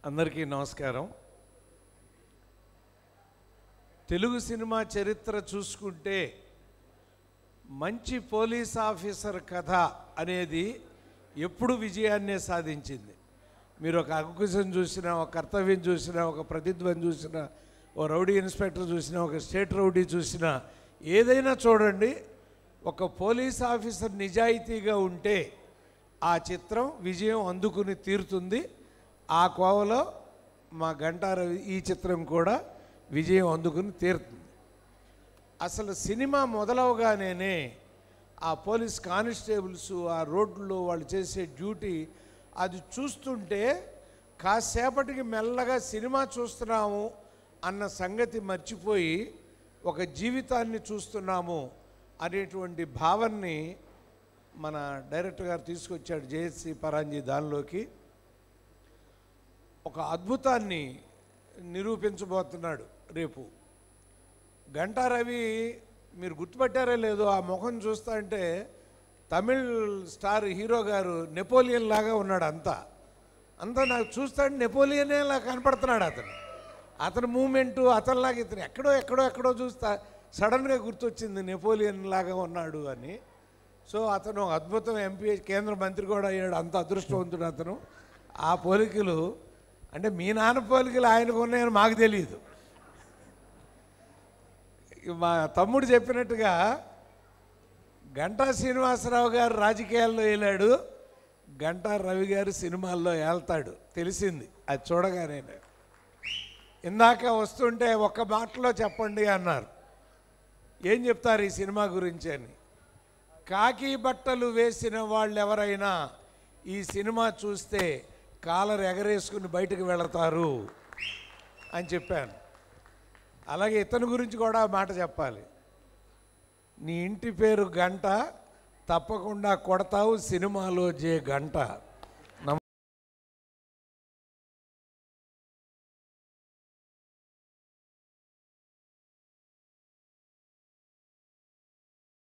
అందరికీ నమస్కారం. తెలుగు సినిమా చరిత్ర చూసుకుంటే మంచి పోలీస్ ఆఫీసర్ కథ అనేది ఎప్పుడు విజయాన్నే సాధించింది. మీరు ఒక అకుశం చూసినా, ఒక కర్తవ్యం చూసినా, ఒక ప్రతిధ్వని చూసినా, ఓ రౌడీ ఇన్స్పెక్టర్ చూసినా, ఒక స్టేట్ రౌడీ చూసినా, ఏదైనా చూడండి, ఒక పోలీస్ ఆఫీసర్ నిజాయితీగా ఉంటే ఆ చిత్రం విజయం అందుకుని తీరుతుంది. ఆ కోవలో మా గంటారవి ఈ చిత్రం కూడా విజయం అందుకుని తీరుతుంది. అసలు సినిమా మొదలవగానే ఆ పోలీస్ కానిస్టేబుల్స్ ఆ రోడ్లో వాళ్ళు చేసే డ్యూటీ అది చూస్తుంటే కాసేపటికి మెల్లగా సినిమా చూస్తున్నాము అన్న సంగతి మర్చిపోయి ఒక జీవితాన్ని చూస్తున్నాము అనేటువంటి భావాన్ని మన డైరెక్టర్ గారు తీసుకొచ్చాడు, జేఎస్సి పరాంజీ. దానిలోకి ఒక అద్భుతాన్ని నిరూపించబోతున్నాడు రేపు. గంటారవి మీరు గుర్తుపట్టారో లేదో, ఆ ముఖం చూస్తా అంటే తమిళ్ స్టార్ హీరో గారు నెపోలియన్ లాగా ఉన్నాడు. అంతా నాకు చూస్తాడు నెపోలియనే లా కనపడుతున్నాడు. అతని మూమెంటు అతనిలాగా ఇతను ఎక్కడో చూస్తా సడన్గా గుర్తొచ్చింది నెపోలియన్ లాగా ఉన్నాడు అని. సో అతను అద్భుతం ఎంపీ, కేంద్ర మంత్రి కూడా అయ్యాడు. అంత అదృష్టవంతుడు అతను. ఆ పోలికలు అంటే మీ నాన్న పోలికలు ఆయనకు ఉన్నాయని మాకు తెలియదు. మా తమ్ముడు చెప్పినట్టుగా గంటా శ్రీనివాసరావు గారు రాజకీయాల్లో వెళ్ళాడు, గంటా రవి గారు సినిమాల్లో వెళ్తాడు. తెలిసింది అది చూడగానే. ఇందాక వస్తుంటే ఒక్క మాటలో చెప్పండి అన్నారు. ఏం చెప్తారు ఈ సినిమా గురించి అని. కాకి బట్టలు వేసిన వాళ్ళు ఎవరైనా ఈ సినిమా చూస్తే కాలర్ ఎగరేసుకుని బయటకు వెళతారు అని చెప్పాను. అలాగే ఇతని గురించి కూడా మాట చెప్పాలి. నీ ఇంటి పేరు గంట, తప్పకుండా కొడతావు సినిమాలో జే గంట.